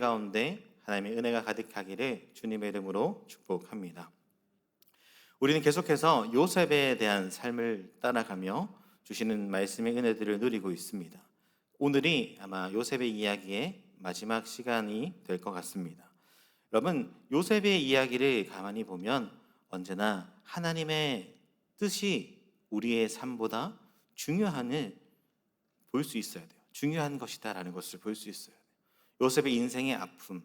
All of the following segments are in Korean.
가운데 하나님의 은혜가 가득하기를 주님의 이름으로 축복합니다. 우리는 계속해서 요셉에 대한 삶을 따라가며 주시는 말씀의 은혜들을 누리고 있습니다. 오늘이 아마 요셉의 이야기의 마지막 시간이 될 것 같습니다. 여러분, 요셉의 이야기를 가만히 보면 언제나 하나님의 뜻이 우리의 삶보다 중요한을 볼 수 있어야 돼요. 중요한 것이다라는 것을 볼 수 있어야 돼요. 요셉의 인생의 아픔,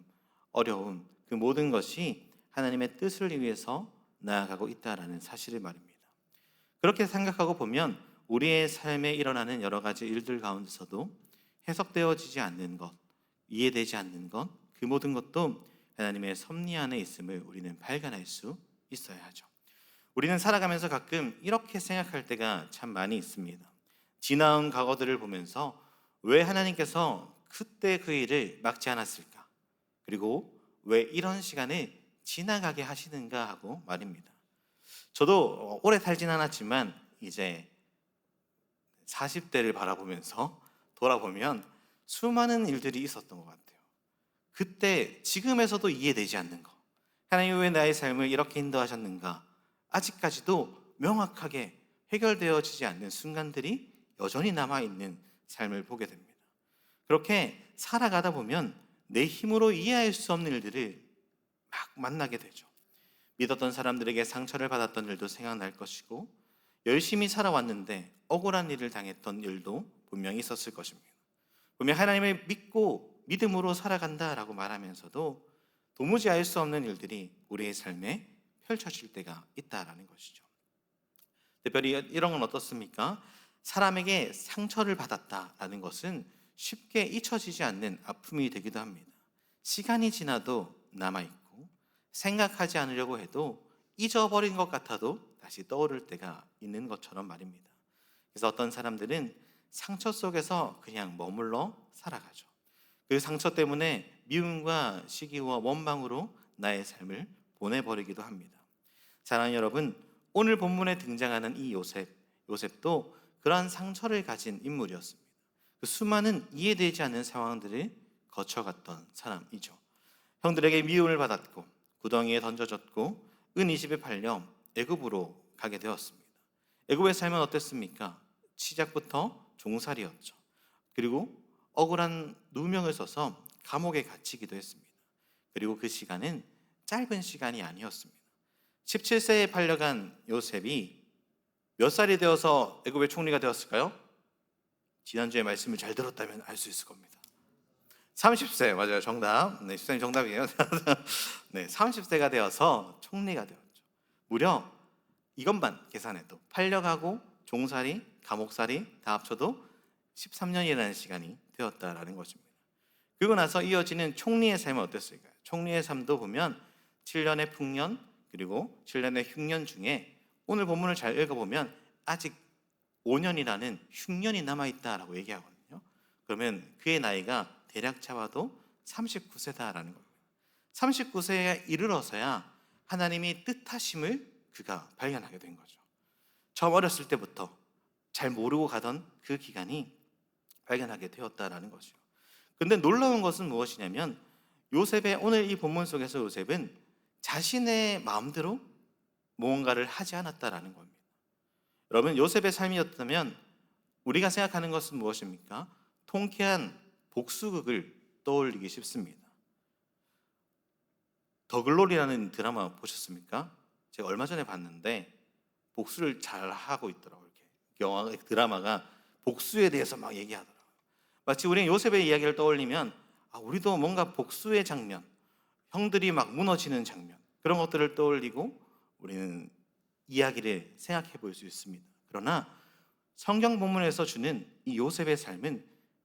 어려움, 그 모든 것이 하나님의 뜻을 위해서 나아가고 있다라는 사실을 말입니다. 그렇게 생각하고 보면 우리의 삶에 일어나는 여러 가지 일들 가운데서도 해석되어지지 않는 것, 이해되지 않는 것, 그 모든 것도 하나님의 섭리 안에 있음을 우리는 발견할 수 있어야 하죠. 우리는 살아가면서 가끔 이렇게 생각할 때가 참 많이 있습니다. 지나온 과거들을 보면서 왜 하나님께서 그때 그 일을 막지 않았을까? 그리고 왜 이런 시간을 지나가게 하시는가 하고 말입니다. 저도 오래 살진 않았지만 이제 40대를 바라보면서 돌아보면 수많은 일들이 있었던 것 같아요. 그때 지금에서도 이해되지 않는 거, 하나님 왜 나의 삶을 이렇게 인도하셨는가, 아직까지도 명확하게 해결되어지지 않는 순간들이 여전히 남아있는 삶을 보게 됩니다. 그렇게 살아가다 보면 내 힘으로 이해할 수 없는 일들을 막 만나게 되죠. 믿었던 사람들에게 상처를 받았던 일도 생각날 것이고, 열심히 살아왔는데 억울한 일을 당했던 일도 분명히 있었을 것입니다. 분명 하나님을 믿고 믿음으로 살아간다라고 말하면서도 도무지 알 수 없는 일들이 우리의 삶에 펼쳐질 때가 있다라는 것이죠. 특별히 이런 건 어떻습니까? 사람에게 상처를 받았다라는 것은 쉽게 잊혀지지 않는 아픔이 되기도 합니다. 시간이 지나도 남아있고 생각하지 않으려고 해도 잊어버린 것 같아도 다시 떠오를 때가 있는 것처럼 말입니다. 그래서 어떤 사람들은 상처 속에서 그냥 머물러 살아가죠. 그 상처 때문에 미움과 시기와 원망으로 나의 삶을 보내버리기도 합니다. 사랑하는 여러분, 오늘 본문에 등장하는 이 요셉도 그러한 상처를 가진 인물이었습니다. 그 수많은 이해되지 않는 상황들을 거쳐갔던 사람이죠. 형들에게 미움을 받았고 구덩이에 던져졌고 은 20에 팔려 애굽으로 가게 되었습니다. 애굽의 삶은 어땠습니까? 시작부터 종살이였죠. 그리고 억울한 누명을 써서 감옥에 갇히기도 했습니다. 그리고 그 시간은 짧은 시간이 아니었습니다. 17세에 팔려간 요셉이 몇 살이 되어서 애굽의 총리가 되었을까요? 지난주에 말씀을 잘 들었다면 알 수 있을 겁니다. 30세, 맞아요. 정답. 네, 시장님 정답이에요. 네, 30세가 되어서 총리가 되었죠. 무려 이것만 계산해도 팔려가고 종살이, 감옥살이 다 합쳐도 13년이라는 시간이 되었다라는 것입니다. 그리고 나서 이어지는 총리의 삶은 어땠을까요? 총리의 삶도 보면 7년의 풍년 그리고 7년의 흉년 중에 오늘 본문을 잘 읽어보면 아직 5년이라는 흉년이 남아있다라고 얘기하거든요. 그러면 그의 나이가 대략 잡아도 39세다라는 겁니다. 39세에 이르러서야 하나님이 뜻하심을 그가 발견하게 된 거죠. 처음 어렸을 때부터 잘 모르고 가던 그 기간이 발견하게 되었다라는 것이죠. 근데 놀라운 것은 무엇이냐면 요셉의 오늘 이 본문 속에서 요셉은 자신의 마음대로 무언가를 하지 않았다라는 겁니다. 여러분, 요셉의 삶이었다면 우리가 생각하는 것은 무엇입니까? 통쾌한 복수극을 떠올리기 쉽습니다. 더글로리라는 드라마 보셨습니까? 제가 얼마 전에 봤는데 복수를 잘 하고 있더라고요. 이렇게 영화 드라마가 복수에 대해서 막 얘기하더라고요. 마치 우리는 요셉의 이야기를 떠올리면 우리도 뭔가 복수의 장면, 형들이 막 무너지는 장면, 그런 것들을 떠올리고 우리는 이야기를 생각해 볼 수 있습니다. 그러나 성경 본문에서 주는 이 요셉의 삶은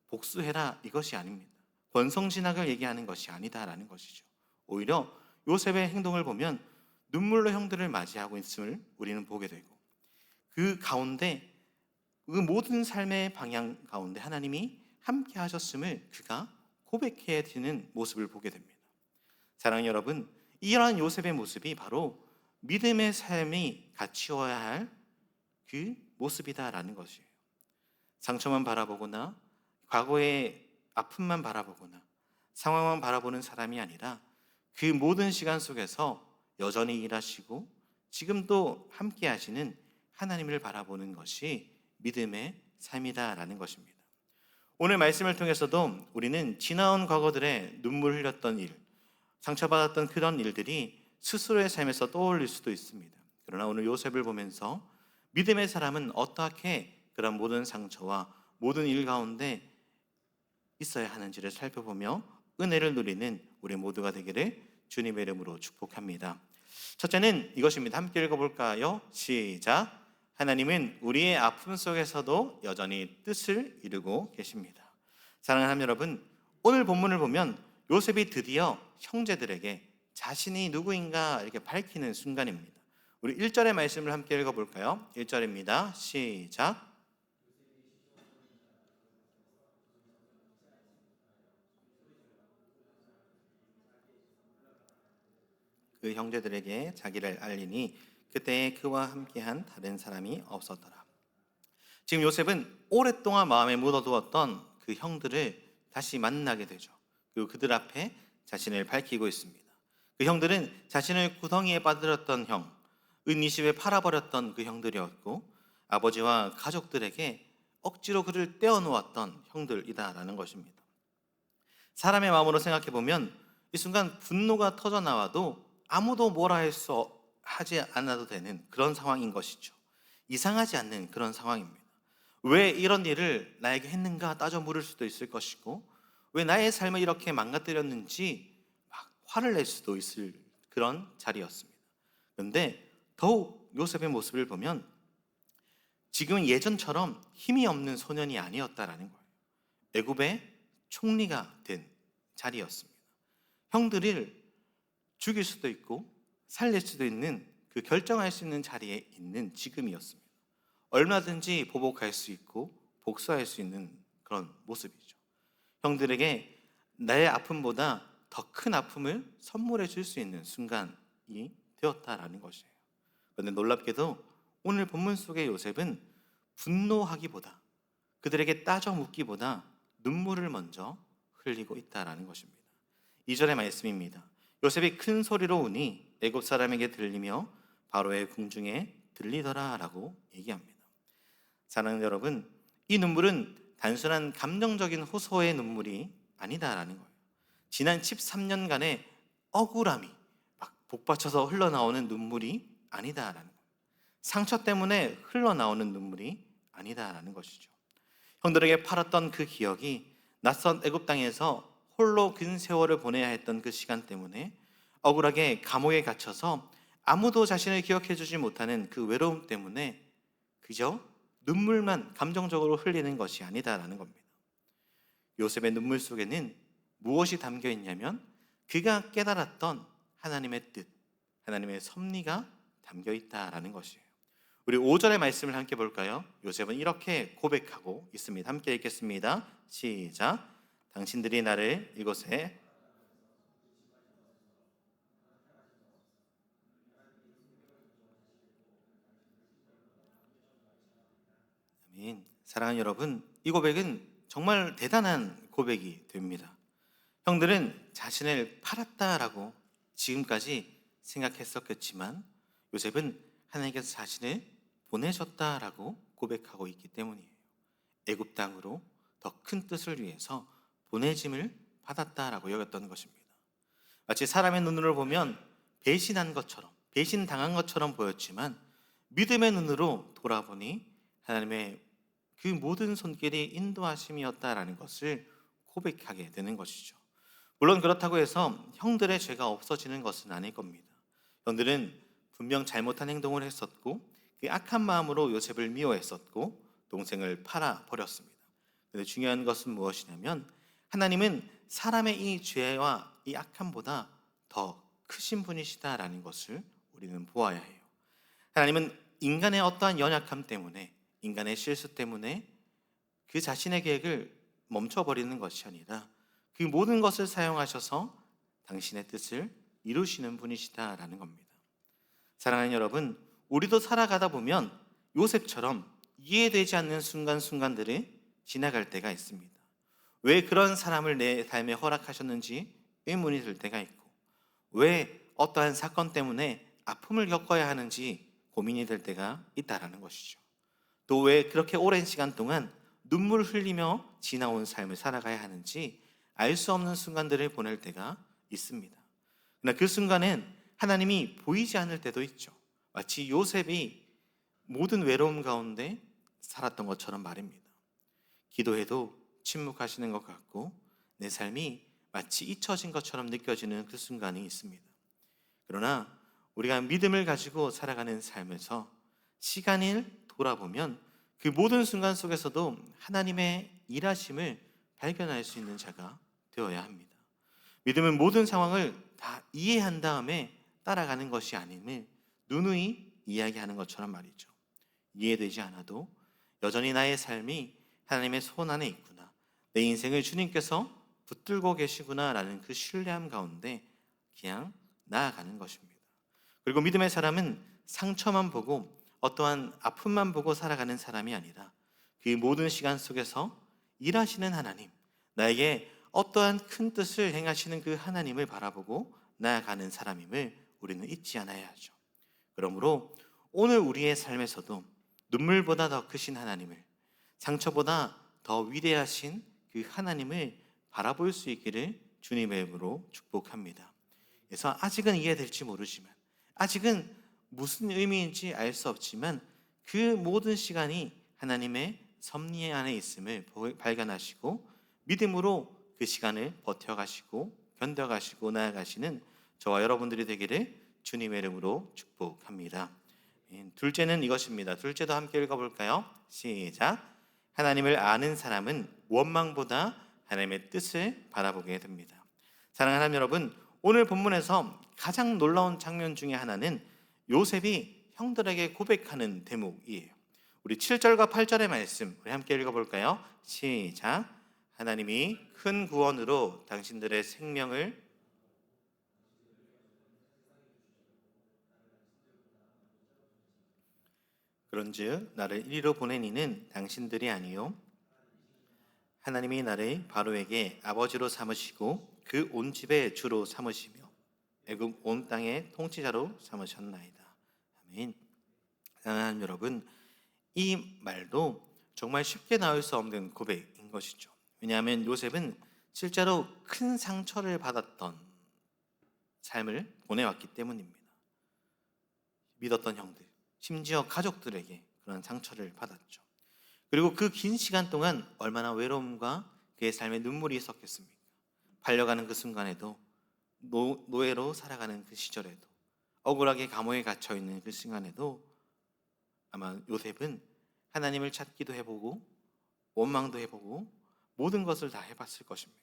복수해라 이것이 아닙니다. 권성징악을 얘기하는 것이 아니다라는 것이죠. 오히려 요셉의 행동을 보면 눈물로 형들을 맞이하고 있음을 우리는 보게 되고 그 가운데 그 모든 삶의 방향 가운데 하나님이 함께 하셨음을 그가 고백해 드리는 모습을 보게 됩니다. 사랑하는 여러분, 이러한 요셉의 모습이 바로 믿음의 삶이 갖추어야 할 그 모습이다라는 것이에요. 상처만 바라보거나 과거의 아픔만 바라보거나 상황만 바라보는 사람이 아니라 그 모든 시간 속에서 여전히 일하시고 지금도 함께 하시는 하나님을 바라보는 것이 믿음의 삶이다라는 것입니다. 오늘 말씀을 통해서도 우리는 지나온 과거들의 눈물 흘렸던 일, 상처받았던 그런 일들이 스스로의 삶에서 떠올릴 수도 있습니다. 그러나 오늘 요셉을 보면서 믿음의 사람은 어떻게 그런 모든 상처와 모든 일 가운데 있어야 하는지를 살펴보며 은혜를 누리는 우리 모두가 되기를 주님의 이름으로 축복합니다. 첫째는 이것입니다. 함께 읽어볼까요? 시작. 하나님은 우리의 아픔 속에서도 여전히 뜻을 이루고 계십니다. 사랑하는 여러분, 오늘 본문을 보면 요셉이 드디어 형제들에게 자신이 누구인가 이렇게 밝히는 순간입니다. 우리 1절의 말씀을 함께 읽어볼까요? 1절입니다. 시작. 그 형제들에게 자기를 알리니 그때 그와 함께한 다른 사람이 없었더라. 지금 요셉은 오랫동안 마음에 묻어두었던 그 형들을 다시 만나게 되죠. 그리고 그들 앞에 자신을 밝히고 있습니다. 그 형들은 자신을 구덩이에 빠뜨렸던 형, 은 20에 팔아버렸던 그 형들이었고 아버지와 가족들에게 억지로 그를 떼어놓았던 형들이다라는 것입니다. 사람의 마음으로 생각해보면 이 순간 분노가 터져나와도 아무도 뭐라 하지 않아도 되는 그런 상황인 것이죠. 이상하지 않는 그런 상황입니다. 왜 이런 일을 나에게 했는가 따져 물을 수도 있을 것이고 왜 나의 삶을 이렇게 망가뜨렸는지 막 화를 낼 수도 있을 그런 자리였습니다. 그런데 더욱 요셉의 모습을 보면 지금은 예전처럼 힘이 없는 소년이 아니었다라는 거예요. 애굽의 총리가 된 자리였습니다. 형들을 죽일 수도 있고 살릴 수도 있는 그 결정할 수 있는 자리에 있는 지금이었습니다. 얼마든지 보복할 수 있고 복수할 수 있는 그런 모습이죠. 형들에게 나의 아픔보다 더 큰 아픔을 선물해 줄 수 있는 순간이 되었다라는 것이에요. 그런데 놀랍게도 오늘 본문 속의 요셉은 분노하기보다 그들에게 따져 묻기보다 눈물을 먼저 흘리고 있다라는 것입니다. 2절의 말씀입니다. 요셉이 큰 소리로 우니 애굽 사람에게 들리며 바로의 궁중에 들리더라라고 얘기합니다. 사랑하는 여러분, 이 눈물은 단순한 감정적인 호소의 눈물이 아니다라는 거예요. 지난 13년간의 억울함이 막 복받쳐서 흘러나오는 눈물이 아니다라는 거예요. 상처 때문에 흘러나오는 눈물이 아니다라는 것이죠. 형들에게 팔았던 그 기억이 낯선 애굽 땅에서 홀로 긴 세월을 보내야 했던 그 시간 때문에 억울하게 감옥에 갇혀서 아무도 자신을 기억해 주지 못하는 그 외로움 때문에 그저 눈물만 감정적으로 흘리는 것이 아니다라는 겁니다. 요셉의 눈물 속에는 무엇이 담겨 있냐면 그가 깨달았던 하나님의 뜻, 하나님의 섭리가 담겨 있다라는 것이에요. 우리 5절의 말씀을 함께 볼까요? 요셉은 이렇게 고백하고 있습니다. 함께 읽겠습니다. 시작. 당신들이 나를 이곳에 아멘. 사랑하는 여러분, 이 고백은 정말 대단한 고백이 됩니다. 형들은 자신을 팔았다라고 지금까지 생각했었겠지만 요셉은 하나님께서 자신을 보내셨다라고 고백하고 있기 때문이에요. 애굽 땅으로 더 큰 뜻을 위해서 보내짐을 받았다라고 여겼던 것입니다. 마치 사람의 눈으로 보면 배신한 것처럼, 배신당한 것처럼 보였지만 믿음의 눈으로 돌아보니 하나님의 그 모든 손길이 인도하심이었다라는 것을 고백하게 되는 것이죠. 물론 그렇다고 해서 형들의 죄가 없어지는 것은 아닐 겁니다. 형들은 분명 잘못한 행동을 했었고 그 악한 마음으로 요셉을 미워했었고 동생을 팔아버렸습니다. 그런데 중요한 것은 무엇이냐면 하나님은 사람의 이 죄와 이 악함보다 더 크신 분이시다라는 것을 우리는 보아야 해요. 하나님은 인간의 어떠한 연약함 때문에 인간의 실수 때문에 그 자신의 계획을 멈춰버리는 것이 아니라 그 모든 것을 사용하셔서 당신의 뜻을 이루시는 분이시다라는 겁니다. 사랑하는 여러분, 우리도 살아가다 보면 요셉처럼 이해되지 않는 순간순간들이 지나갈 때가 있습니다. 왜 그런 사람을 내 삶에 허락하셨는지 의문이 들 때가 있고, 왜 어떠한 사건 때문에 아픔을 겪어야 하는지 고민이 될 때가 있다라는 것이죠. 또 왜 그렇게 오랜 시간 동안 눈물 흘리며 지나온 삶을 살아가야 하는지 알 수 없는 순간들을 보낼 때가 있습니다. 그러나 그 순간엔 하나님이 보이지 않을 때도 있죠. 마치 요셉이 모든 외로움 가운데 살았던 것처럼 말입니다. 기도해도 침묵하시는 것 같고 내 삶이 마치 잊혀진 것처럼 느껴지는 그 순간이 있습니다. 그러나 우리가 믿음을 가지고 살아가는 삶에서 시간을 돌아보면 그 모든 순간 속에서도 하나님의 일하심을 발견할 수 있는 자가 되어야 합니다. 믿음은 모든 상황을 다 이해한 다음에 따라가는 것이 아님을 누누이 이야기하는 것처럼 말이죠. 이해되지 않아도 여전히 나의 삶이 하나님의 손 안에 있구나, 내 인생을 주님께서 붙들고 계시구나라는 그 신뢰함 가운데 그냥 나아가는 것입니다. 그리고 믿음의 사람은 상처만 보고 어떠한 아픔만 보고 살아가는 사람이 아니라 그 모든 시간 속에서 일하시는 하나님, 나에게 어떠한 큰 뜻을 행하시는 그 하나님을 바라보고 나아가는 사람임을 우리는 잊지 않아야 하죠. 그러므로 오늘 우리의 삶에서도 눈물보다 더 크신 하나님을, 상처보다 더 위대하신 그 하나님을 바라볼 수 있기를 주님의 이름으로 축복합니다. 그래서 아직은 이해될지 모르지만, 아직은 무슨 의미인지 알 수 없지만 그 모든 시간이 하나님의 섭리 안에 있음을 발견하시고 믿음으로 그 시간을 버텨가시고 견뎌가시고 나아가시는 저와 여러분들이 되기를 주님의 이름으로 축복합니다. 둘째는 이것입니다. 둘째도 함께 읽어볼까요? 시작. 하나님을 아는 사람은 원망보다 하나님의 뜻을 바라보게 됩니다. 사랑하는 하나님 여러분, 오늘 본문에서 가장 놀라운 장면 중에 하나는 요셉이 형들에게 고백하는 대목이에요. 우리 7절과 8절의 말씀 우리 함께 읽어볼까요? 시작. 하나님이 큰 구원으로 당신들의 생명을 그런즉 나를 이리로 보낸 이는 당신들이 아니요 하나님이 나를 바로에게 아버지로 삼으시고 그 온 집의 주로 삼으시며 애굽 온 땅의 통치자로 삼으셨나이다. 아멘. 사랑하는 여러분, 이 말도 정말 쉽게 나올 수 없는 고백인 것이죠. 왜냐하면 요셉은 실제로 큰 상처를 받았던 삶을 보내왔기 때문입니다. 믿었던 형들, 심지어 가족들에게 그런 상처를 받았죠. 그리고 그 긴 시간 동안 얼마나 외로움과 그의 삶에 눈물이 섞였습니까? 팔려가는 그 순간에도, 노예로 살아가는 그 시절에도, 억울하게 감옥에 갇혀있는 그 시간에도 아마 요셉은 하나님을 찾기도 해보고 원망도 해보고 모든 것을 다 해봤을 것입니다.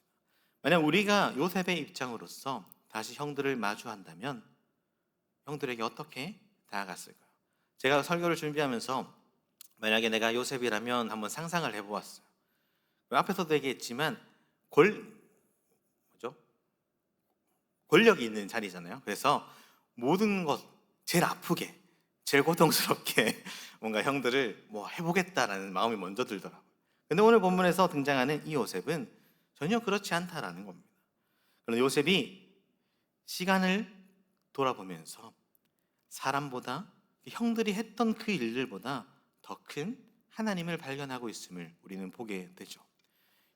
만약 우리가 요셉의 입장으로서 다시 형들을 마주한다면 형들에게 어떻게 다가갔을까요? 제가 설교를 준비하면서 만약에 내가 요셉이라면 한번 상상을 해보았어요. 앞에서도 얘기했지만 권력이 있는 자리잖아요. 그래서 모든 것 제일 아프게, 제일 고통스럽게 뭔가 형들을 해보겠다라는 마음이 먼저 들더라고요. 근데 오늘 본문에서 등장하는 이 요셉은 전혀 그렇지 않다라는 겁니다. 그런데 요셉이 시간을 돌아보면서 사람보다 형들이 했던 그 일들보다 더 큰 하나님을 발견하고 있음을 우리는 보게 되죠.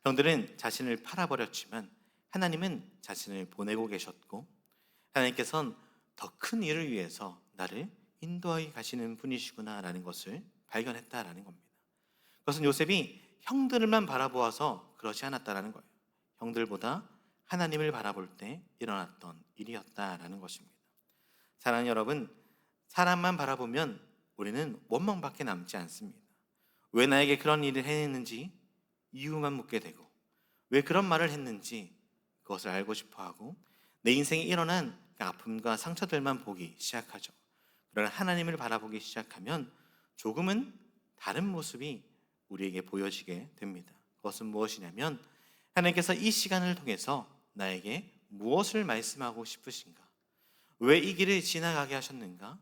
형들은 자신을 팔아버렸지만 하나님은 자신을 보내고 계셨고 하나님께서는 더 큰 일을 위해서 나를 인도하게 가시는 분이시구나라는 것을 발견했다라는 겁니다. 그것은 요셉이 형들만 바라보아서 그렇지 않았다라는 거예요. 형들보다 하나님을 바라볼 때 일어났던 일이었다라는 것입니다. 사랑하는 여러분, 사람만 바라보면 우리는 원망밖에 남지 않습니다. 왜 나에게 그런 일을 해냈는지 이유만 묻게 되고, 왜 그런 말을 했는지 그것을 알고 싶어하고, 내 인생에 일어난 아픔과 상처들만 보기 시작하죠. 그러나 하나님을 바라보기 시작하면 조금은 다른 모습이 우리에게 보여지게 됩니다. 그것은 무엇이냐면 하나님께서 이 시간을 통해서 나에게 무엇을 말씀하고 싶으신가, 왜 이 길을 지나가게 하셨는가,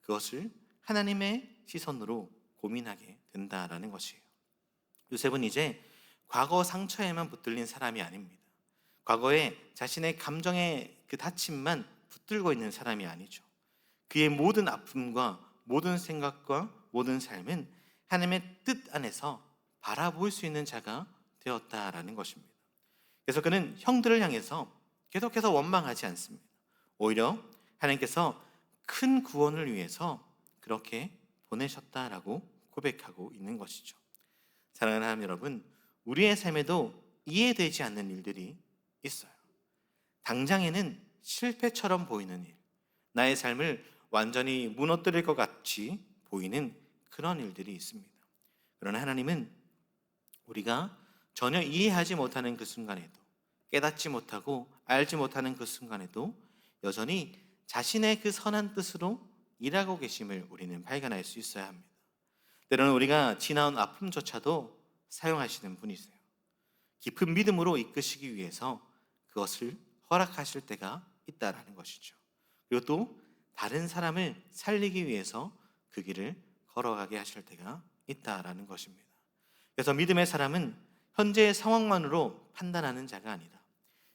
그것을 하나님의 시선으로 고민하게 된다라는 것이에요. 요셉은 이제 과거 상처에만 붙들린 사람이 아닙니다. 과거에 자신의 감정의 그 다침만 붙들고 있는 사람이 아니죠. 그의 모든 아픔과 모든 생각과 모든 삶은 하나님의 뜻 안에서 바라볼 수 있는 자가 되었다라는 것입니다. 그래서 그는 형들을 향해서 계속해서 원망하지 않습니다. 오히려 하나님께서 큰 구원을 위해서 그렇게 보내셨다라고 고백하고 있는 것이죠. 사랑하는 하나님 여러분, 우리의 삶에도 이해되지 않는 일들이 있어요. 당장에는 실패처럼 보이는 일, 나의 삶을 완전히 무너뜨릴 것 같이 보이는 그런 일들이 있습니다. 그러나 하나님은 우리가 전혀 이해하지 못하는 그 순간에도, 깨닫지 못하고 알지 못하는 그 순간에도 여전히 자신의 그 선한 뜻으로 일하고 계심을 우리는 발견할 수 있어야 합니다. 때로는 우리가 지나온 아픔조차도 사용하시는 분이세요. 깊은 믿음으로 이끄시기 위해서 그것을 허락하실 때가 있다라는 것이죠. 그리고 또 다른 사람을 살리기 위해서 그 길을 걸어가게 하실 때가 있다라는 것입니다. 그래서 믿음의 사람은 현재의 상황만으로 판단하는 자가 아니라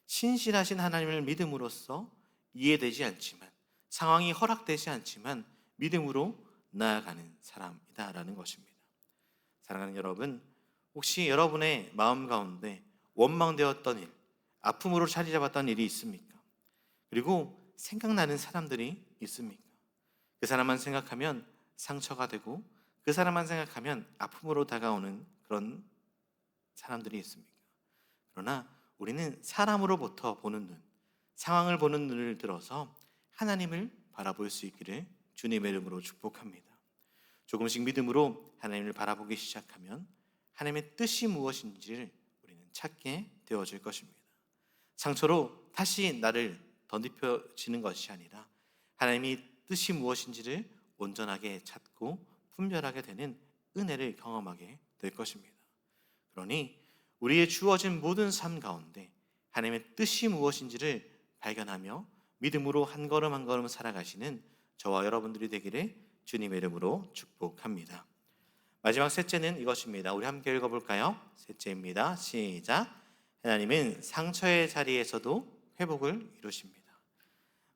신실하신 하나님을 믿음으로써 이해되지 않지만, 상황이 허락되지 않지만 믿음으로 나아가는 사람이다라는 것입니다. 사랑하는 여러분, 혹시 여러분의 마음 가운데 원망되었던 일, 아픔으로 자리 잡았던 일이 있습니까? 그리고 생각나는 사람들이 있습니까? 그 사람만 생각하면 상처가 되고 그 사람만 생각하면 아픔으로 다가오는 그런 사람들이 있습니까? 그러나 우리는 사람으로부터 보는 눈, 상황을 보는 눈을 들어서 하나님을 바라볼 수 있기를 주님의 이름으로 축복합니다. 조금씩 믿음으로 하나님을 바라보기 시작하면 하나님의 뜻이 무엇인지를 우리는 찾게 되어질 것입니다. 상처로 다시 나를 덧입혀지는 것이 아니라 하나님이 뜻이 무엇인지를 온전하게 찾고 분별하게 되는 은혜를 경험하게 될 것입니다. 그러니 우리의 주어진 모든 삶 가운데 하나님의 뜻이 무엇인지를 발견하며 믿음으로 한 걸음 한 걸음 살아가시는 저와 여러분들이 되기를 주님의 이름으로 축복합니다. 마지막 셋째는 이것입니다. 우리 함께 읽어볼까요? 셋째입니다. 시작. 하나님은 상처의 자리에서도 회복을 이루십니다.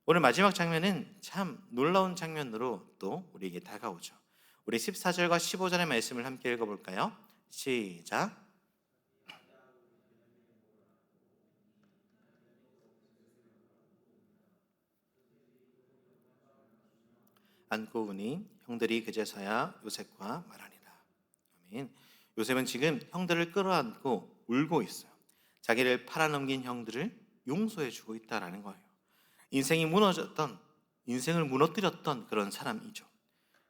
오늘 마지막 장면은 참 놀라운 장면으로 또 우리에게 다가오죠. 우리 14절과 15절의 말씀을 함께 읽어볼까요? 시작. 안고 우니 형들이 그제서야 요셉과 말하니라. 아멘. 요셉은 지금 형들을 끌어안고 울고 있어요. 자기를 팔아넘긴 형들을 용서해주고 있다라는 거예요. 인생을 무너뜨렸던 그런 사람이죠.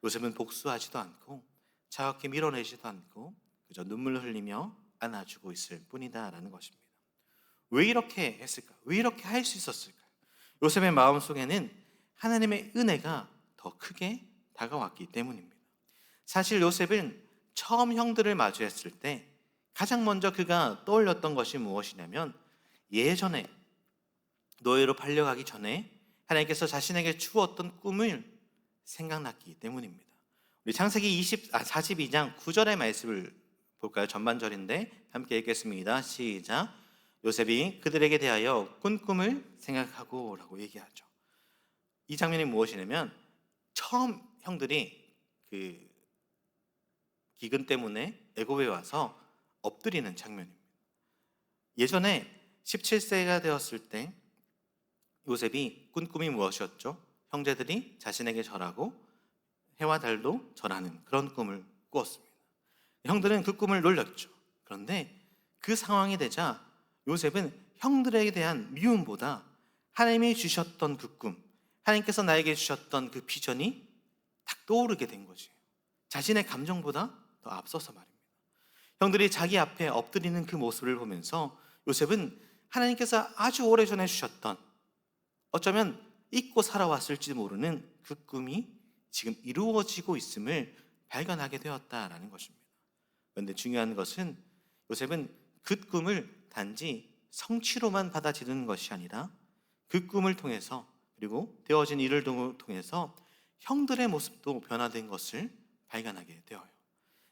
요셉은 복수하지도 않고 차갑게 밀어내지도 않고 그저 눈물 흘리며 안아주고 있을 뿐이다라는 것입니다. 왜 이렇게 했을까? 왜 이렇게 할 수 있었을까? 요셉의 마음속에는 하나님의 은혜가 더 크게 다가왔기 때문입니다. 사실 요셉은 처음 형들을 마주했을 때 가장 먼저 그가 떠올렸던 것이 무엇이냐면, 예전에 노예로 팔려가기 전에 하나님께서 자신에게 주었던 꿈을 생각났기 때문입니다. 우리 창세기 42장 9절의 말씀을 볼까요? 전반절인데 함께 읽겠습니다. 시작. 요셉이 그들에게 대하여 꾼 꿈을 생각하고 라고 얘기하죠. 이 장면이 무엇이냐면, 처음 형들이 그 기근 때문에 애굽에 와서 엎드리는 장면입니다. 예전에 17세가 되었을 때 요셉이 꾼 꿈이 무엇이었죠? 형제들이 자신에게 절하고 해와 달도 절하는 그런 꿈을 꾸었습니다. 형들은 그 꿈을 놀렸죠. 그런데 그 상황이 되자 요셉은 형들에게 대한 미움보다 하나님이 주셨던 그 꿈, 하나님께서 나에게 주셨던 그 비전이 딱 떠오르게 된 거지. 자신의 감정보다 더 앞서서 말입니다. 형들이 자기 앞에 엎드리는 그 모습을 보면서 요셉은 하나님께서 아주 오래전에 주셨던, 어쩌면 잊고 살아왔을지 모르는 그 꿈이 지금 이루어지고 있음을 발견하게 되었다라는 것입니다. 그런데 중요한 것은 요셉은 그 꿈을 단지 성취로만 받아들이는 것이 아니라 그 꿈을 통해서, 그리고 되어진 일을 통해서 형들의 모습도 변화된 것을 발견하게 되어요.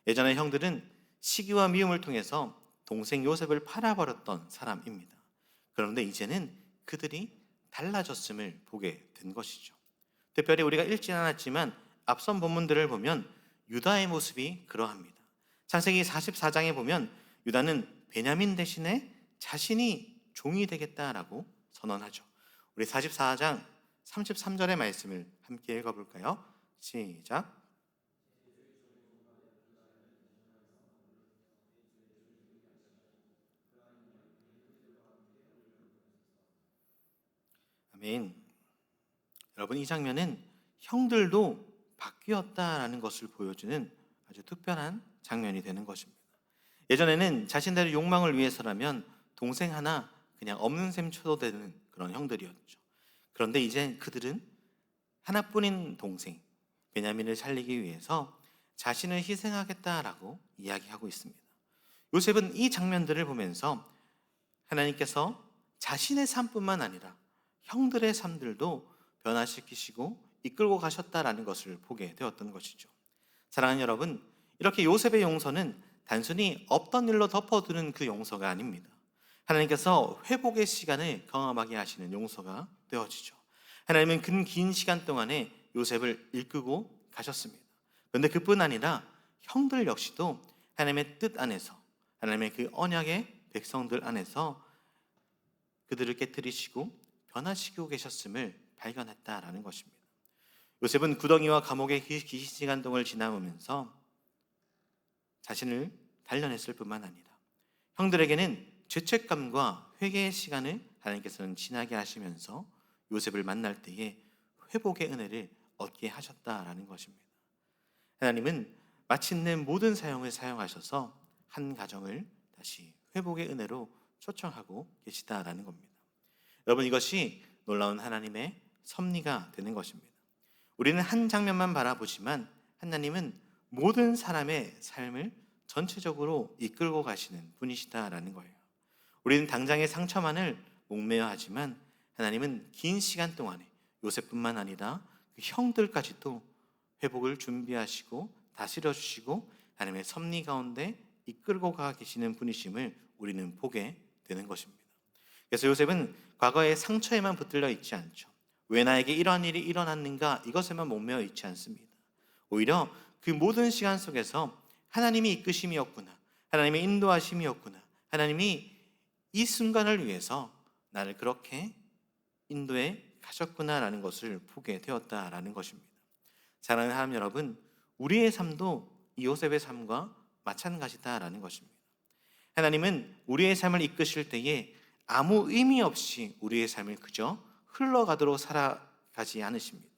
예전에 형들은 시기와 미움을 통해서 동생 요셉을 팔아버렸던 사람입니다. 그런데 이제는 그들이 달라졌음을 보게 된 것이죠. 특별히 우리가 읽지 않았지만 앞선 본문들을 보면 유다의 모습이 그러합니다. 창세기 44장에 보면 유다는 베냐민 대신에 자신이 종이 되겠다라고 선언하죠. 우리 44장 33절의 말씀을 함께 읽어볼까요? 시작. 아멘. 여러분, 이 장면은 형들도 바뀌었다라는 것을 보여주는 아주 특별한 장면이 되는 것입니다. 예전에는 자신들의 욕망을 위해서라면 동생 하나 그냥 없는 셈 쳐도 되는 그런 형들이었죠. 그런데 이제 그들은 하나뿐인 동생 베냐민을 살리기 위해서 자신을 희생하겠다라고 이야기하고 있습니다. 요셉은 이 장면들을 보면서 하나님께서 자신의 삶뿐만 아니라 형들의 삶들도 변화시키시고 이끌고 가셨다라는 것을 보게 되었던 것이죠. 사랑하는 여러분, 이렇게 요셉의 용서는 단순히 없던 일로 덮어두는 그 용서가 아닙니다. 하나님께서 회복의 시간을 경험하게 하시는 용서가 되어지죠. 하나님은 긴 시간 동안에 요셉을 이끌고 가셨습니다. 그런데 그뿐 아니라 형들 역시도 하나님의 뜻 안에서, 하나님의 그 언약의 백성들 안에서 그들을 깨뜨리시고 변화시키고 계셨음을 발견했다라는 것입니다. 요셉은 구덩이와 감옥의 긴 시간 동안 지나오면서 자신을 단련했을 뿐만 아니라 형들에게는 죄책감과 회개의 시간을 하나님께서는 지나게 하시면서 요셉을 만날 때에 회복의 은혜를 얻게 하셨다라는 것입니다. 하나님은 마침내 모든 사형을 사용하셔서 한 가정을 다시 회복의 은혜로 초청하고 계시다라는 겁니다. 여러분, 이것이 놀라운 하나님의 섭리가 되는 것입니다. 우리는 한 장면만 바라보지만 하나님은 모든 사람의 삶을 전체적으로 이끌고 가시는 분이시다라는 거예요. 우리는 당장의 상처만을 목매어 하지만 하나님은 긴 시간 동안에 요셉뿐만 아니라 그 형들까지도 회복을 준비하시고 다스려 주시고 하나님의 섭리 가운데 이끌고 가 계시는 분이심을 우리는 보게 되는 것입니다. 그래서 요셉은 과거의 상처에만 붙들려 있지 않죠. 왜 나에게 이러한 일이 일어났는가, 이것에만 목매어 있지 않습니다. 오히려 그 모든 시간 속에서 하나님이 이끄심이었구나, 하나님의 인도하심이었구나, 하나님이 이 순간을 위해서 나를 그렇게 인도해 가셨구나라는 것을 보게 되었다라는 것입니다. 사랑하는 하나님 여러분, 우리의 삶도 이 요셉의 삶과 마찬가지다라는 것입니다. 하나님은 우리의 삶을 이끄실 때에 아무 의미 없이 우리의 삶을 그저 흘러가도록 살아가지 않으십니다.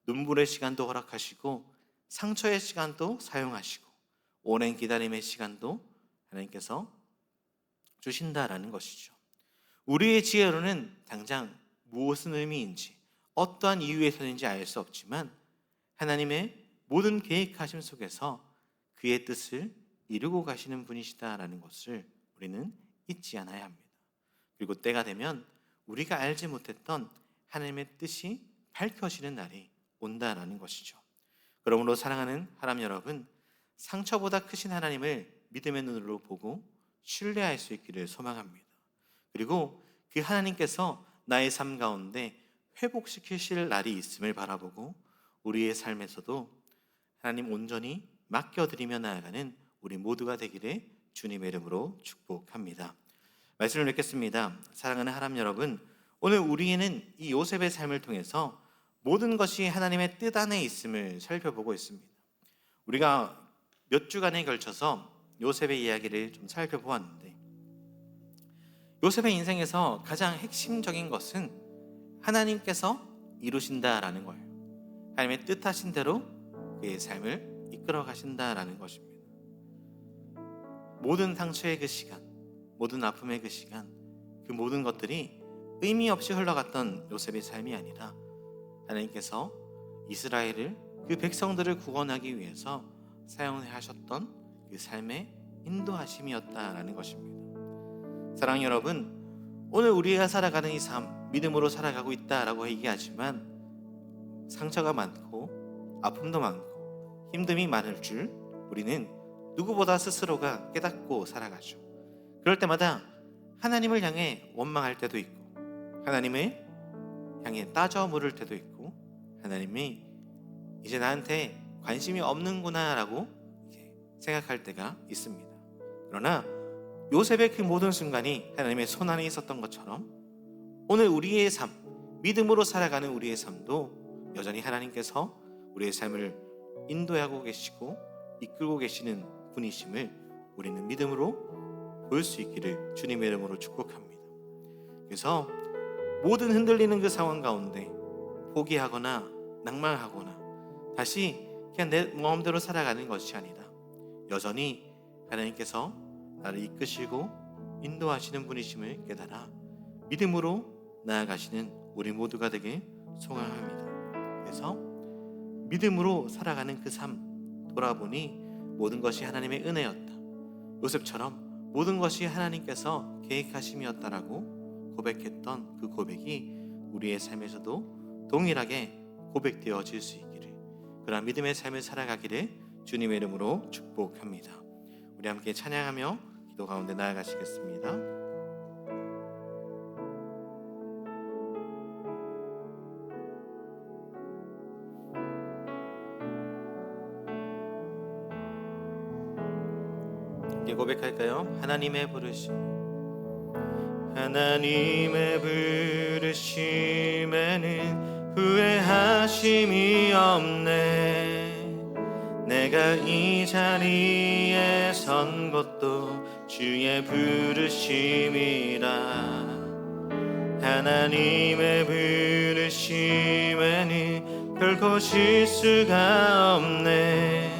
눈물의 시간도 허락하시고 상처의 시간도 사용하시고 오랜 기다림의 시간도 하나님께서 주신다라는 것이죠. 우리의 지혜로는 당장 무엇은 의미인지 어떠한 이유에서인지 알 수 없지만 하나님의 모든 계획하심 속에서 그의 뜻을 이루고 가시는 분이시다라는 것을 우리는 잊지 않아야 합니다. 그리고 때가 되면 우리가 알지 못했던 하나님의 뜻이 밝혀지는 날이 온다라는 것이죠. 그러므로 사랑하는 하나님 여러분, 상처보다 크신 하나님을 믿음의 눈으로 보고 신뢰할 수 있기를 소망합니다. 그리고 그 하나님께서 나의 삶 가운데 회복시키실 날이 있음을 바라보고 우리의 삶에서도 하나님 온전히 맡겨드리며 나아가는 우리 모두가 되기를 주님의 이름으로 축복합니다. 말씀을 읽겠습니다. 사랑하는 하나님 여러분, 오늘 우리는 이 요셉의 삶을 통해서 모든 것이 하나님의 뜻 안에 있음을 살펴보고 있습니다. 우리가 몇 주간에 걸쳐서 요셉의 이야기를 좀 살펴보았는데 요셉의 인생에서 가장 핵심적인 것은 하나님께서 이루신다라는 거예요. 하나님의 뜻하신 대로 그의 삶을 이끌어 가신다라는 것입니다. 모든 상처의 그 시간, 모든 아픔의 그 시간, 그 모든 것들이 의미 없이 흘러갔던 요셉의 삶이 아니라 하나님께서 이스라엘을, 그 백성들을 구원하기 위해서 사용하셨던 그 삶의 인도하심이었다라는 것입니다. 사랑하는 여러분, 오늘 우리가 살아가는 이 삶, 믿음으로 살아가고 있다라고 얘기하지만 상처가 많고 아픔도 많고 힘듦이 많을 줄 우리는 누구보다 스스로가 깨닫고 살아가죠. 그럴 때마다 하나님을 향해 원망할 때도 있고, 하나님을 향해 따져 물을 때도 있고, 하나님이 이제 나한테 관심이 없는구나 라고 생각할 때가 있습니다. 그러나 요셉의 그 모든 순간이 하나님의 손안에 있었던 것처럼 오늘 우리의 삶, 믿음으로 살아가는 우리의 삶도 여전히 하나님께서 우리의 삶을 인도하고 계시고 이끌고 계시는 분이심을 우리는 믿음으로 볼 수 있기를 주님의 이름으로 축복합니다. 그래서 모든 흔들리는 그 상황 가운데 포기하거나 낭망하거나 다시 그냥 내 마음대로 살아가는 것이 아니라 여전히 하나님께서 나를 이끄시고 인도하시는 분이심을 깨달아 믿음으로 나아가시는 우리 모두가 되길 소망합니다. 그래서 믿음으로 살아가는 그 삶 돌아보니 모든 것이 하나님의 은혜였다, 요셉처럼 모든 것이 하나님께서 계획하심이었다라고 고백했던 그 고백이 우리의 삶에서도 동일하게 고백되어질 수 있기를, 그러한 믿음의 삶을 살아가기를 주님의 이름으로 축복합니다. 우리 함께 찬양하며 기도 가운데 나아가시겠습니다. 함께 고백할까요? 하나님의 부르심, 하나님의 부르심에는 후회하심이 없네. 내가 이 자리에 선 것도 주의 부르심이라. 하나님의 부르심에는 결코 실수가 없네.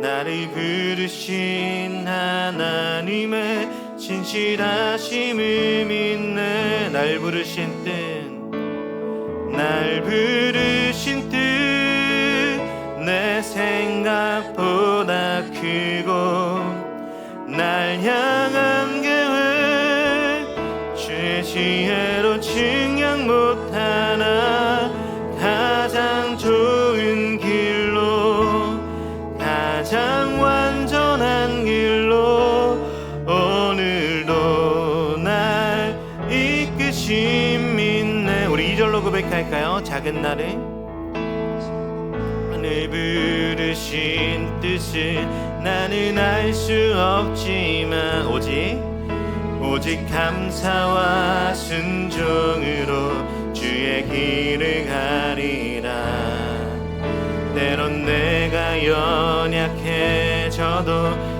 나를 부르신 하나님의 진실하심을 믿네. 날 부르신 뜻 내 생각보다 크고 날 향한 계획 주의 지혜로 증량 못하나. 가장 좋은 길로 가장 완전한 길로 오늘도 날 이끄심 믿네. 우리 2절로 고백할까요? 작은 나를 부르신 뜻을 나는 알 수 없지만 오직 감사와 순종으로 주의 길을 가리라. 때론 내가 연약해져도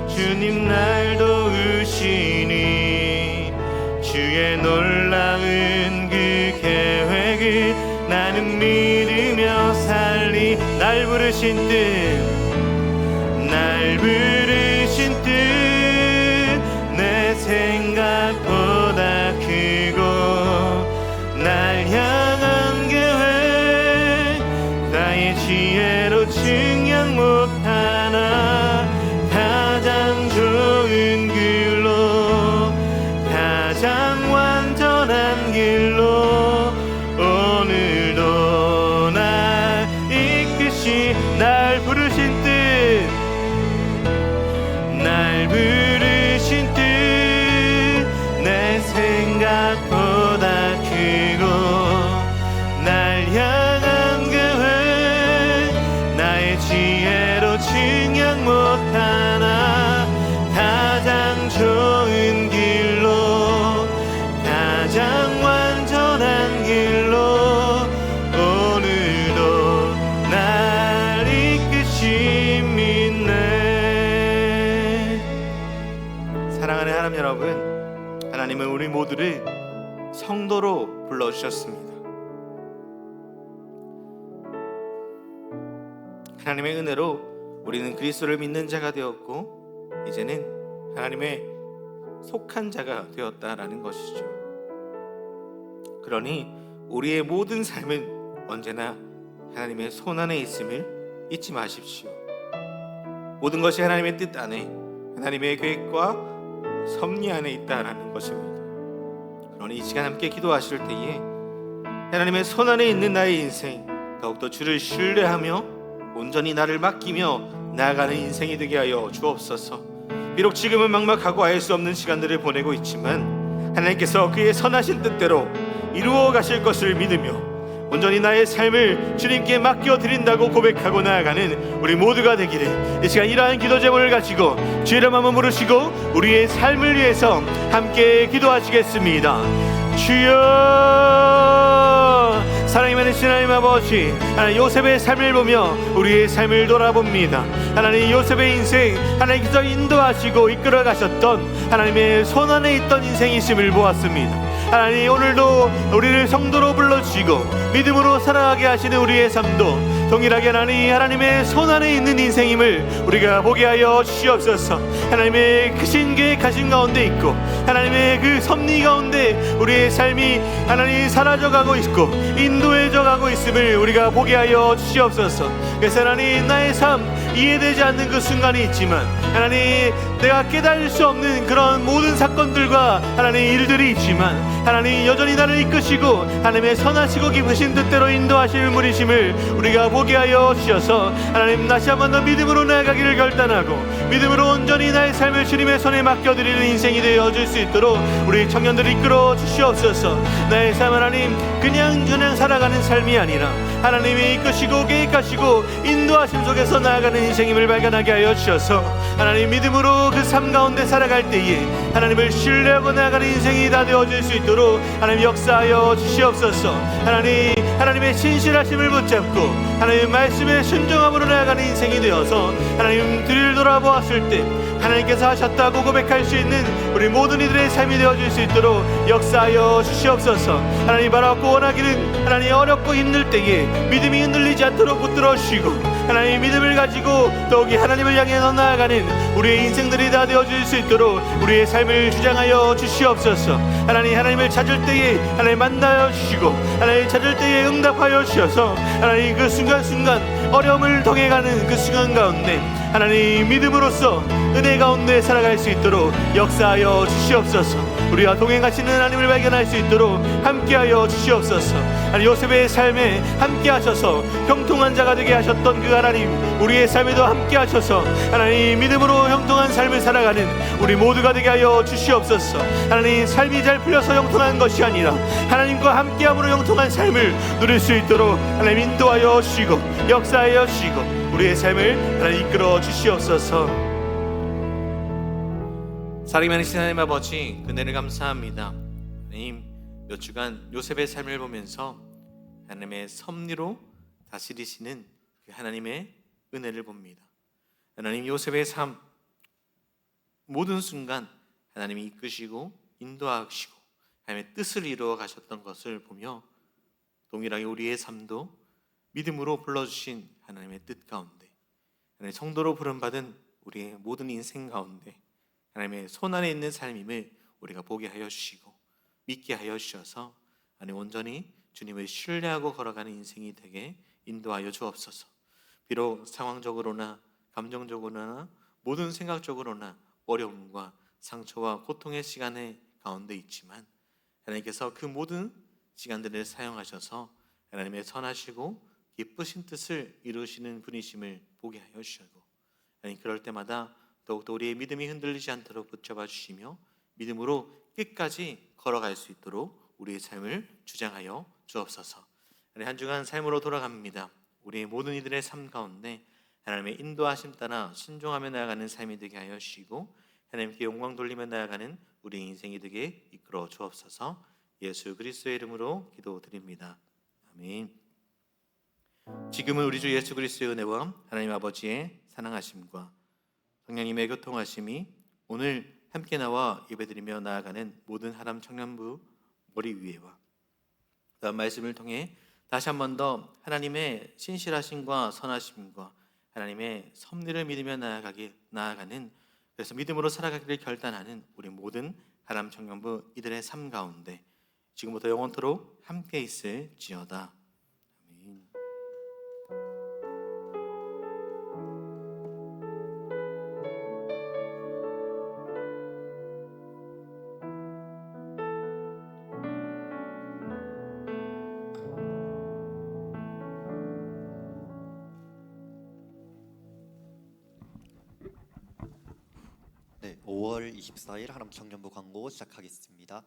주님 날 도우시니 주의 놀라운 그 계획을 나는 믿으며 살리. 날 부르신 뜻 내 생각보다 크고 날 향한 계획 나의 지혜로 증량 못하나. 가장 좋은 길로 가장 완전한 길로 오늘도 날 이끄시. 날 부르신 뜻 내 생각보다 크고 날 향한 계획 나의 지혜로 증량 못하나. 가장 좋은 길로 가장 완전한 길로 오늘도 날 이끄심 믿네. 사랑하는 하나님 여러분, 하나님은 우리 모두를 성도로 불러주셨습니다. 하나님의 은혜로 우리는 그리스도를 믿는 자가 되었고 이제는 하나님의 속한 자가 되었다라는 것이죠. 그러니 우리의 모든 삶은 언제나 하나님의 손안에 있음을 잊지 마십시오. 모든 것이 하나님의 뜻 안에, 하나님의 계획과 섭리 안에 있다라는 것입니다. 그러니 이 시간 함께 기도하실 때에 하나님의 손안에 있는 나의 인생, 더욱더 주를 신뢰하며 온전히 나를 맡기며 나아가는 인생이 되게 하여 주옵소서. 비록 지금은 막막하고 알 수 없는 시간들을 보내고 있지만 하나님께서 그의 선하신 뜻대로 이루어 가실 것을 믿으며 온전히 나의 삶을 주님께 맡겨드린다고 고백하고 나아가는 우리 모두가 되기를, 이 시간 이러한 기도 제목을 가지고 주의 이름 한번 부르시고 우리의 삶을 위해서 함께 기도하시겠습니다. 주여, 사랑이 많으신 하나님 아버지, 하나님 요셉의 삶을 보며 우리의 삶을 돌아봅니다. 하나님 요셉의 인생 하나님께서 인도하시고 이끌어 가셨던 하나님의 손안에 있던 인생이심을 보았습니다. 하나님 오늘도 우리를 성도로 불러주시고 믿음으로 살아가게 하시는 우리의 삶도 동일하게 하나님의 손안에 있는 인생임을 우리가 보게 하여 주시옵소서. 하나님의 크신 계획하신 가운데 있고 하나님의 그 섭리 가운데 우리의 삶이 하나님 사라져가고 있고 인도해져가고 있음을 우리가 보게 하여 주시옵소서. 그래서 하나님 나의 삶 이해되지 않는 그 순간이 있지만 하나님 내가 깨달을 수 없는 그런 모든 사건들과 하나님 일들이 있지만 하나님 여전히 나를 이끄시고 하나님의 선하시고 깊으신 뜻대로 인도하실 분이심을 우리가 보게 하여 주셔서 하나님 다시 한번 더 믿음으로 나아가기를 결단하고 믿음으로 온전히 나의 삶을 주님의 손에 맡겨드리는 인생이 되어줄 수 있도록 우리 청년들을 이끌어 주시옵소서. 나의 삶 하나님 그냥 살아가는 삶이 아니라 하나님이 이끄시고 계획하시고 인도하심 속에서 나아가는 인생임을 발견하게 하여 주셔서 하나님 믿음으로 그 삶 가운데 살아갈 때에 하나님을 신뢰하고 나아가는 인생이 다 되어질 수 있도록 하나님 역사하여 주시옵소서. 하나님의 신실하심을 붙잡고 하나님의 말씀에 순종함으로 나아가는 인생이 되어서 하나님 뒤를 돌아보았을 때 하나님께서 하셨다고 고백할 수 있는 우리 모든 이들의 삶이 되어질 수 있도록 역사하여 주시옵소서. 하나님 바라고 원하기는 하나님 어렵고 힘들 때에 믿음이 흔들리지 않도록 붙들어 주시고 하나님 믿음을 가지고 더욱이 하나님을 향해서 나아가는 우리의 인생들이 다 되어질 수 있도록 우리의 삶을 주장하여 주시옵소서. 하나님을 찾을 때에 하나님 만나여 주시고 하나님 찾을 때에 응답하여 주셔서 하나님 그 순간순간 어려움을 통해가는 그 순간 가운데 하나님 믿음으로써 은혜 가운데 살아갈 수 있도록 역사하여 주시옵소서. 우리와 동행하시는 하나님을 발견할 수 있도록 함께하여 주시옵소서. 하나님 요셉의 삶에 함께하셔서 형통한 자가 되게 하셨던 그 하나님 우리의 삶에도 함께하셔서 하나님 믿음으로 형통한 삶을 살아가는 우리 모두가 되게 하여 주시옵소서. 하나님 삶이 잘 풀려서 형통한 것이 아니라 하나님과 함께함으로 형통한 삶을 누릴 수 있도록 하나님 인도하여 주시고 역사하여 주시고 우리의 삶을 하나님 이끌어 주시옵소서. 사랑이 많으신 하나님 아버지 은혜를 감사합니다. 하나님 몇 주간 요셉의 삶을 보면서 하나님의 섭리로 다스리시는 그 하나님의 은혜를 봅니다. 하나님 요셉의 삶 모든 순간 하나님이 이끄시고 인도하시고 하나님의 뜻을 이루어 가셨던 것을 보며 동일하게 우리의 삶도 믿음으로 불러주신 하나님의 뜻 가운데 하나님의 성도로 부름받은 우리의 모든 인생 가운데 하나님의 손안에 있는 삶임을 우리가 보게 하여 주시고 믿게 하여 주셔서 하나님 온전히 주님을 신뢰하고 걸어가는 인생이 되게 인도하여 주옵소서. 비록 상황적으로나 감정적으로나 모든 생각적으로나 어려움과 상처와 고통의 시간의 가운데 있지만 하나님께서 그 모든 시간들을 사용하셔서 하나님의 선하시고 기쁘신 뜻을 이루시는 분이심을 보게 하여 주시고 하나님 그럴 때마다 더욱더 우리의 믿음이 흔들리지 않도록 붙잡아 주시며 믿음으로 끝까지 걸어갈 수 있도록 우리의 삶을 주장하여 주옵소서. 한 주간 삶으로 돌아갑니다. 우리의 모든 이들의 삶 가운데 하나님의 인도하심 따라 순종하며 나아가는 삶이 되게 하여 주시고 하나님께 영광 돌리며 나아가는 우리의 인생이 되게 이끌어 주옵소서. 예수 그리스도의 이름으로 기도드립니다. 아멘. 지금은 우리 주 예수 그리스도의 은혜와 하나님 아버지의 사랑하심과 성령님의 교통하심이 오늘 함께 나와 예배드리며 나아가는 모든 하람 청년부 머리 위에와 그다음 말씀을 통해 다시 한 번 더 하나님의 신실하심과 선하심과 하나님의 섭리를 믿으며 나아가는 그래서 믿음으로 살아가기를 결단하는 우리 모든 하람 청년부 이들의 삶 가운데 지금부터 영원토록 함께 있을지어다. 아멘. 5월 24일 하남 청년부 광고 시작하겠습니다.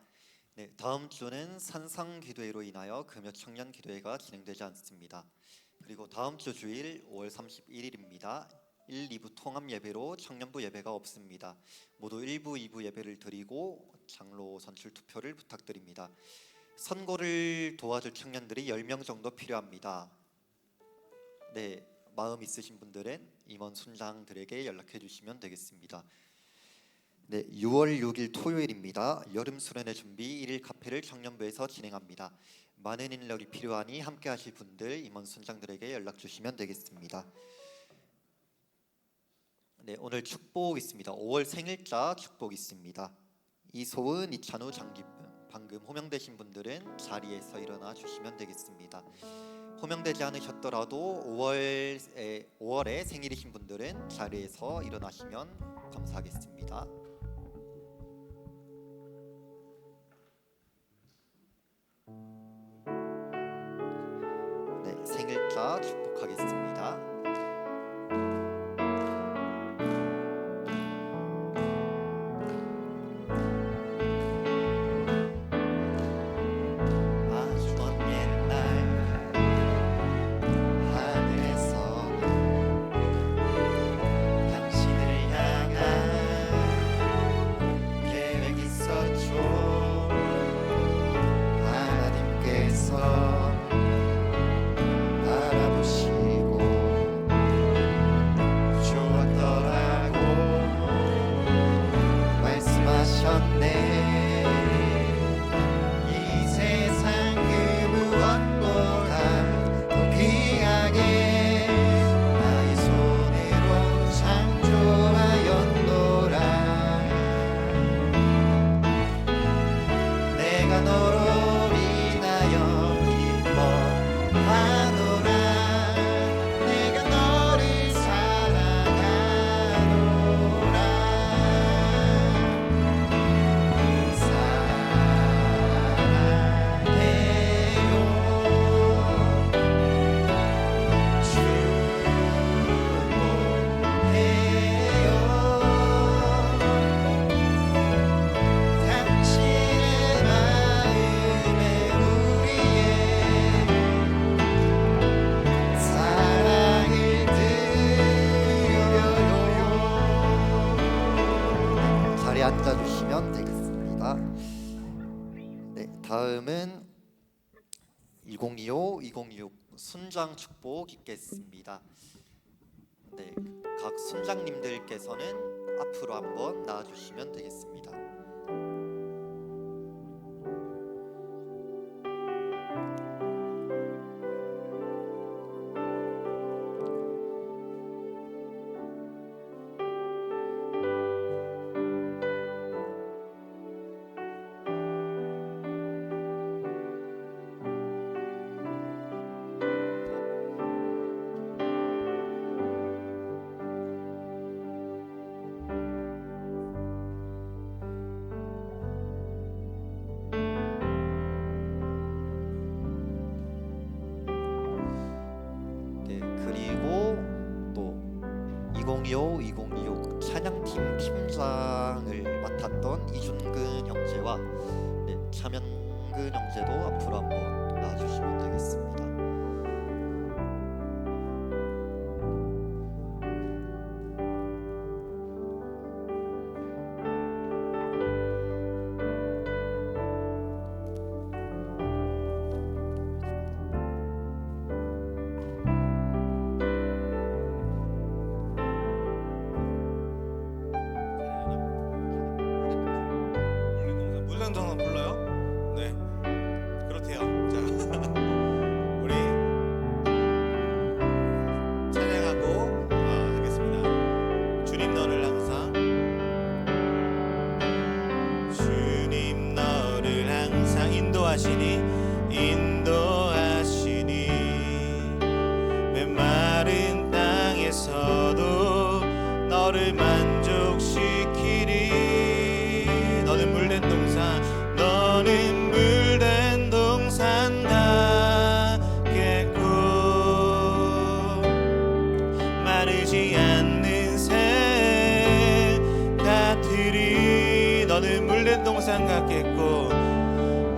네, 다음 주는 산상 기도회로 인하여 금요 청년 기도회가 진행되지 않습니다. 그리고 다음 주 주일 5월 31일입니다. 1, 2부 통합 예배로 청년부 예배가 없습니다. 모두 1부, 2부 예배를 드리고 장로 선출 투표를 부탁드립니다. 선거를 도와줄 청년들이 10명 정도 필요합니다. 네, 마음 있으신 분들은 임원 순장들에게 연락해 주시면 되겠습니다. 네, 6월 6일 토요일입니다. 여름 수련회 준비 1일 카페를 청년부에서 진행합니다. 많은 인력이 필요하니 함께 하실 분들 임원 순장들에게 연락 주시면 되겠습니다. 네, 오늘 축복 있습니다. 5월 생일자 축복 있습니다. 이소은, 이찬우, 장기쁨. 방금 호명되신 분들은 자리에서 일어나 주시면 되겠습니다. 호명되지 않으셨더라도 5월에 생일이신 분들은 자리에서 일어나시면 감사하겠습니다. 네, 생일자 축복하겠습니다. 앉아주시면 되겠습니다. 네, 다음은 2025-2026 순장 축복 있겠습니다. 네, 각 순장님들께서는 앞으로 한번 나와주시면 되겠습니다. 그리고 또 2025-2026 찬양팀 팀장을 맡았던 이준근 형제와 차명근 형제도 앞으로 한번 나와주시면 되겠습니다. 물량동산 불러요? 네, 그렇대요. 자, 동산 같겠고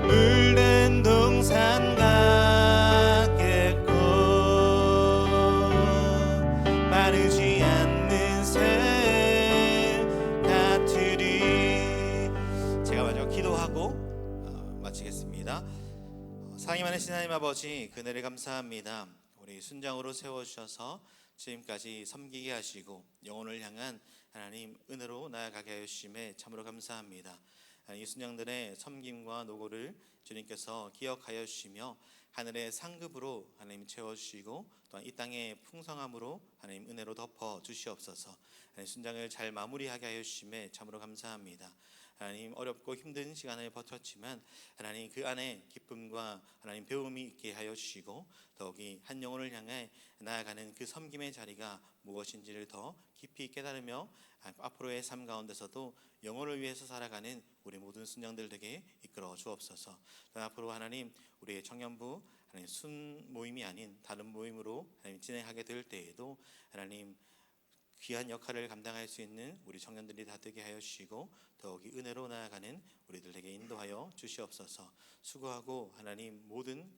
물든 동산 같겠고 마르지 않는 샘 같으리. 제가 마지막 기도하고 마치겠습니다. 사랑이 많으신 하나님 아버지, 그늘에 감사합니다. 우리 순장으로 세워주셔서 지금까지 섬기게 하시고 영혼을 향한 하나님 은혜로 나아가게 하여 주심에 참으로 감사합니다. 이 순장들의 섬김과 노고를 주님께서 기억하여 주시며 하늘의 상급으로 하나님 채워주시고 또한 이 땅의 풍성함으로 하나님 은혜로 덮어 주시옵소서. 하나님 순장을 잘 마무리하게 하여 주심에 참으로 감사합니다. 하나님 어렵고 힘든 시간을 버텼지만 하나님 그 안에 기쁨과 하나님 배움이 있게 하여 주시고 더욱이 한 영혼을 향해 나아가는 그 섬김의 자리가 무엇인지를 더 깊이 깨달으며 앞으로의 삶 가운데서도 영혼을 위해서 살아가는 우리 모든 순장들에게 이끌어 주옵소서. 앞으로 하나님 우리의 청년부 하나님 순 모임이 아닌 다른 모임으로 하나님 진행하게 될 때에도 하나님 귀한 역할을 감당할 수 있는 우리 청년들이 다 되게 하여 주시고 더욱이 은혜로 나아가는 우리들에게 인도하여 주시옵소서. 수고하고 하나님 모든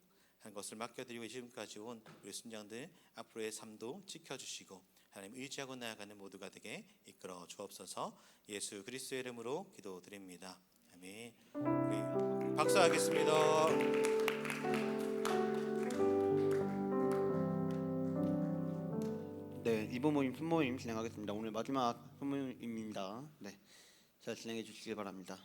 한 것을 맡겨드리고 지금까지 온 우리 순장들 앞으로의 삶도 지켜주시고 하나님 의지하고 나아가는 모두가 되게 이끌어 주옵소서. 예수 그리스도의 이름으로 기도드립니다. 아멘. 우리 박수하겠습니다. 네, 이번 모임 순모임 진행하겠습니다. 오늘 마지막 순모임입니다. 네, 잘 진행해 주시길 바랍니다.